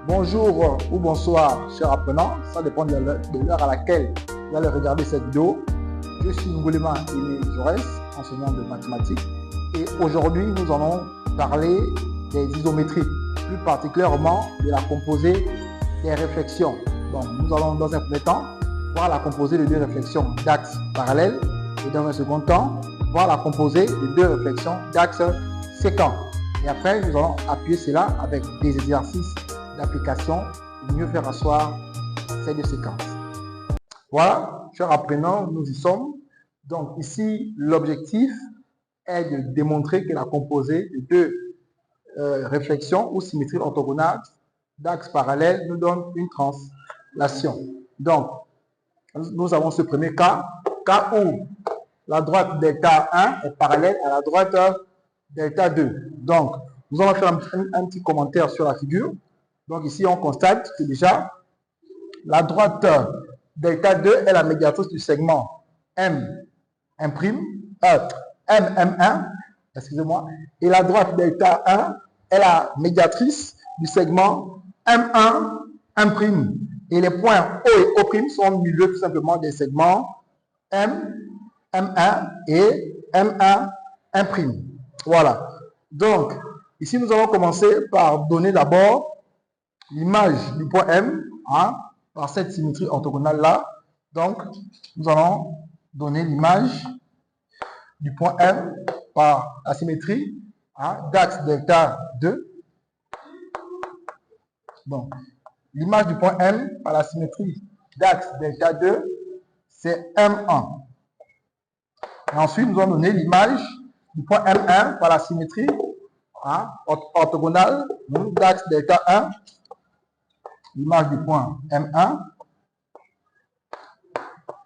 Bonjour ou bonsoir, chers apprenants. Ça dépend de l'heure à laquelle vous allez regarder cette vidéo. Je suis Ngolema Aimé Jaurès, enseignant de mathématiques. Et aujourd'hui, nous allons parler des isométries, plus particulièrement de la composée des réflexions. Donc, nous allons dans un premier temps voir la composée de deux réflexions d'axes parallèles et dans un second temps, voir la composée de deux réflexions d'axes séquents. Et après, nous allons appuyer cela avec des exercices d'application pour mieux faire asseoir ces deux séquences. Voilà, chers apprenants, nous y sommes. Donc ici, l'objectif est de démontrer que la composée de deux réflexions ou symétries orthogonales d'axes parallèles nous donne une translation. Donc, nous avons ce premier cas où la droite delta 1 est parallèle à la droite delta 2. Donc, nous allons faire un petit commentaire sur la figure. Donc ici, on constate que déjà, la droite delta 2 est la médiatrice du segment M1, excusez-moi, et la droite delta 1 est la médiatrice du segment M1, 1'. Et les points O et O' sont au milieu tout simplement des segments M1 et M1, 1'. Voilà. Donc, ici, nous allons commencer par donner d'abord l'image du point M par cette symétrie orthogonale là. Donc, nous allons donner l'image du point M par la symétrie d'axe delta 2. Donc, l'image du point M par la symétrie d'axe delta 2, c'est M1. Et ensuite, nous allons donner l'image du point M1 par la symétrie orthogonale d'axe delta 1. L'image du point M1.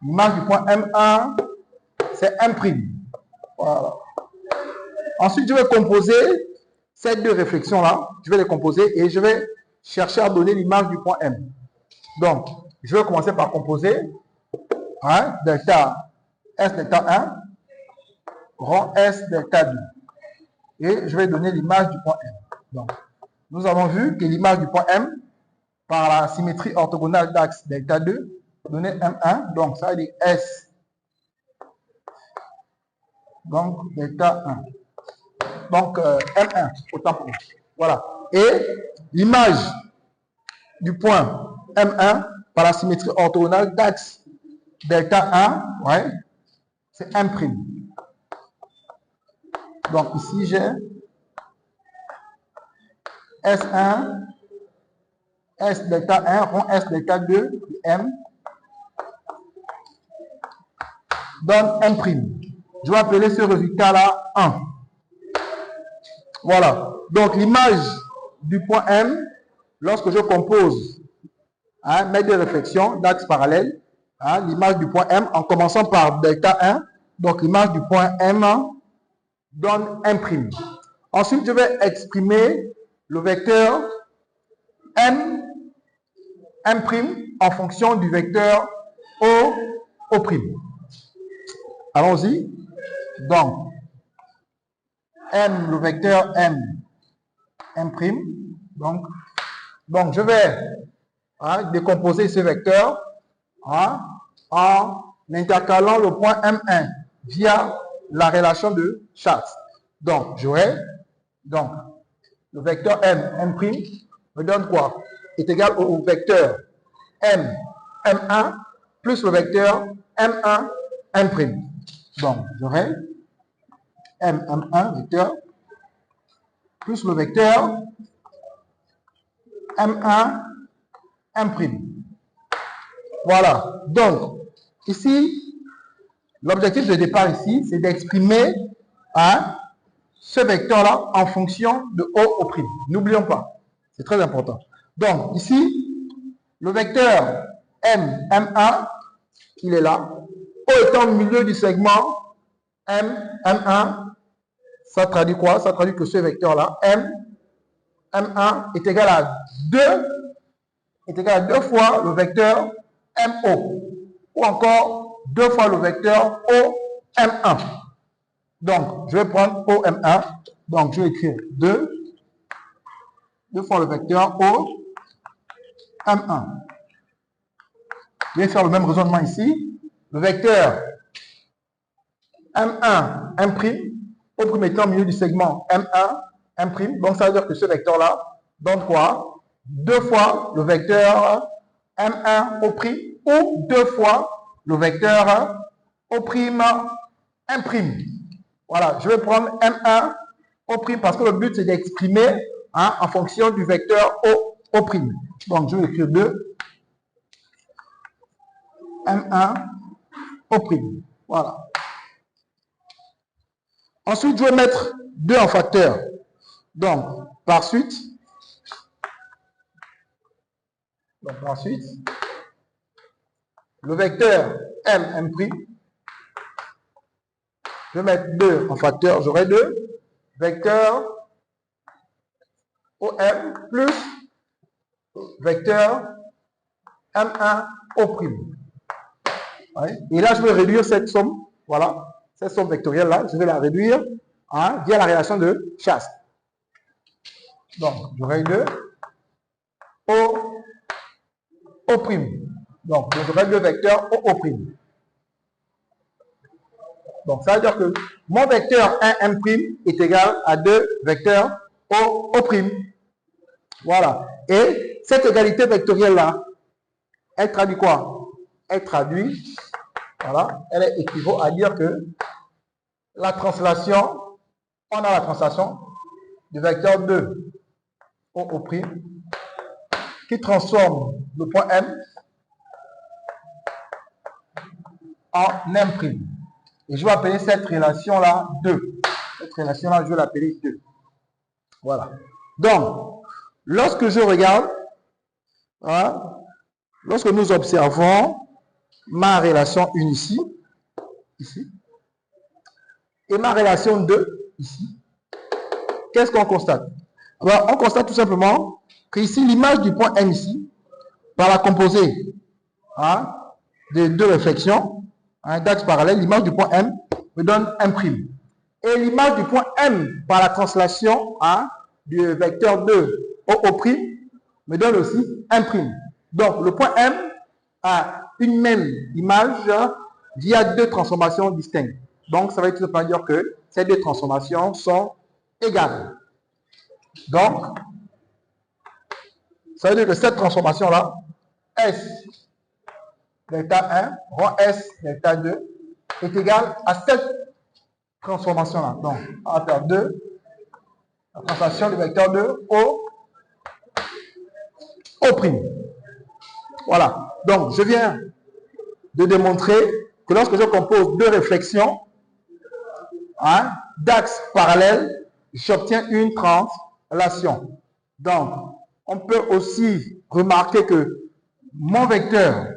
L'image du point M1, c'est 1'. Voilà. Ensuite, je vais composer ces deux réflexions-là. Je vais les composer et je vais chercher à donner l'image du point M. Donc, je vais commencer par composer delta S delta 1 rond S delta 2. Et je vais donner l'image du point M. Donc, nous avons vu que l'image du point M par la symétrie orthogonale d'axe delta 2, donner M1, donc ça veut dire S, donc delta 1. Donc M1, autant pour moi. Voilà. Et l'image du point M1 par la symétrie orthogonale d'axe delta 1, c'est 1'. Donc ici j'ai S1, S delta 1 rond S delta 2, M, donne 1'. Je vais appeler ce résultat-là 1. Voilà. Donc, l'image du point M, lorsque je compose mes deux réflexions d'axes parallèles, l'image du point M en commençant par delta 1, donc l'image du point M1 donne 1'. Ensuite, je vais exprimer le vecteur M, 1' en fonction du vecteur O, O'. Allons-y. Donc, M, le vecteur M, 1'. Donc je vais décomposer ce vecteur en intercalant le point M1 via la relation de chasse. Donc, j'aurai le vecteur M, 1' me donne quoi? Est égal au vecteur M, M1 plus le vecteur M1, 1'. Donc, j'aurai M, M1 vecteur plus le vecteur M1, 1'. Voilà. Donc, ici, l'objectif de départ ici, c'est d'exprimer ce vecteur-là en fonction de O, O'. N'oublions pas. C'est très important. Donc, ici, le vecteur M, M1, il est là. O étant au milieu du segment M, M1, ça traduit quoi? Ça traduit que ce vecteur-là, M, M1, est égal à 2 fois le vecteur MO. Ou encore 2 fois le vecteur O, M1. Donc, je vais prendre O, M1. Donc, je vais écrire 2 fois le vecteur O, M1. Je vais faire le même raisonnement ici. Le vecteur M1, M', O' étant au milieu du segment M1, M'. Donc, ça veut dire que ce vecteur-là donne quoi? 2 fois le vecteur M1, O' ou 2 fois le vecteur O', M'. Voilà, je vais prendre M1, O' parce que le but, c'est d'exprimer en fonction du vecteur O'. Donc, je vais écrire 2. M1, O'. Voilà. Ensuite, je vais mettre 2 en facteur. Donc, par suite, le vecteur M', je vais mettre 2 en facteur, j'aurai 2 vecteurs OM plus vecteur M1 O'. Et là, je vais réduire cette somme, voilà, cette somme vectorielle-là, je vais la réduire via la relation de chasse. Donc, j'aurai 2 O'. Donc, j'aurai 2 vecteurs O'. Donc, ça veut dire que mon vecteur 1'' est égal à 2 vecteurs O'. Voilà. Et cette égalité vectorielle-là, elle traduit quoi? Elle traduit, voilà, elle équivaut à dire que la translation, on a la translation du vecteur 2 O', qui transforme le point M en M'. Et je vais appeler cette relation-là 2. Cette relation-là, je vais l'appeler 2. Voilà. Donc, lorsque je regarde, lorsque nous observons ma relation 1 ici, et ma relation 2 ici, qu'est-ce qu'on constate? Alors, on constate tout simplement que ici, l'image du point M ici, par la composée de 2 réflexions, d'axe parallèle, l'image du point M me donne M'. Et l'image du point M par la translation du vecteur 2 O' me donne aussi M'. Donc, le point M a une même image via 2 transformations distinctes. Donc, ça veut tout simplement dire que ces 2 transformations sont égales. Donc, ça veut dire que cette transformation-là, S delta 1 rond S delta 2 est égal à cette transformation-là. Donc, on va faire 2, la translation du vecteur 2 O'. Voilà. Donc, je viens de démontrer que lorsque je compose 2 réflexions d'axes parallèles, j'obtiens une translation. Donc, on peut aussi remarquer que mon vecteur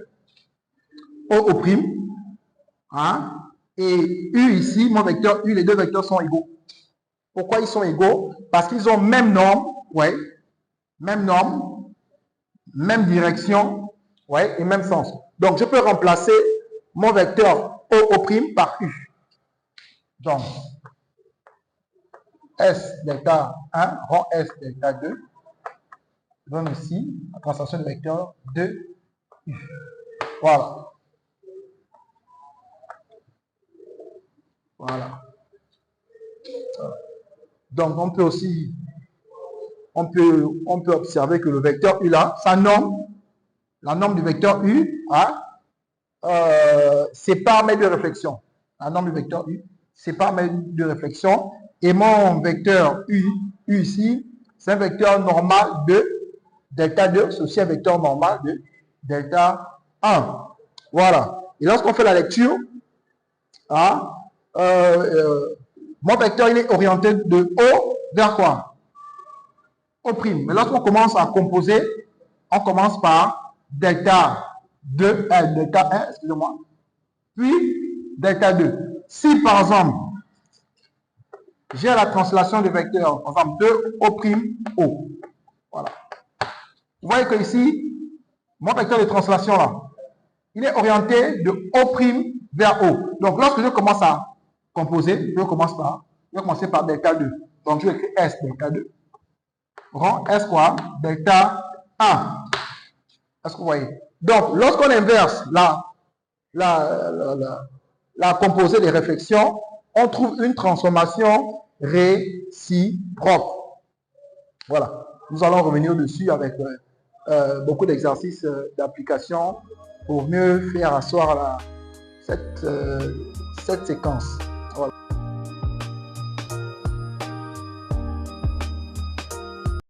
O', et U ici, mon vecteur U, les 2 vecteurs sont égaux. Pourquoi ils sont égaux? Parce qu'ils ont même norme, même norme, même direction, et même sens. Donc, je peux remplacer mon vecteur O' par U. Donc, S delta 1 rond S delta 2 donne ici la translation du vecteur 2U. Voilà. Voilà. Donc, on peut aussi, on peut observer que le vecteur U là, sa norme, la norme du vecteur U, sépare mes 2 réflexions. La norme du vecteur U sépare mes 2 réflexions. Et mon vecteur U ici, c'est un vecteur normal de delta 2, c'est aussi un vecteur normal de delta 1. Voilà. Et lorsqu'on fait la lecture, mon vecteur, il est orienté de O vers quoi? O'. Mais lorsqu'on commence à composer, on commence par delta 2, delta 1, excusez-moi, puis delta 2. Si par exemple, j'ai la translation du vecteur, par exemple 2O', voilà. Vous voyez que ici, mon vecteur de translation là, il est orienté de O' vers O. Donc lorsque je commence à composer, je vais commencer par delta 2. Donc je vais écrire S delta 2. Rond S quoi? Delta 1. Est-ce que vous voyez? Donc, lorsqu'on inverse la composée des réflexions, on trouve une transformation réciproque. Voilà. Nous allons revenir dessus avec beaucoup d'exercices d'application pour mieux faire asseoir cette séquence. Voilà.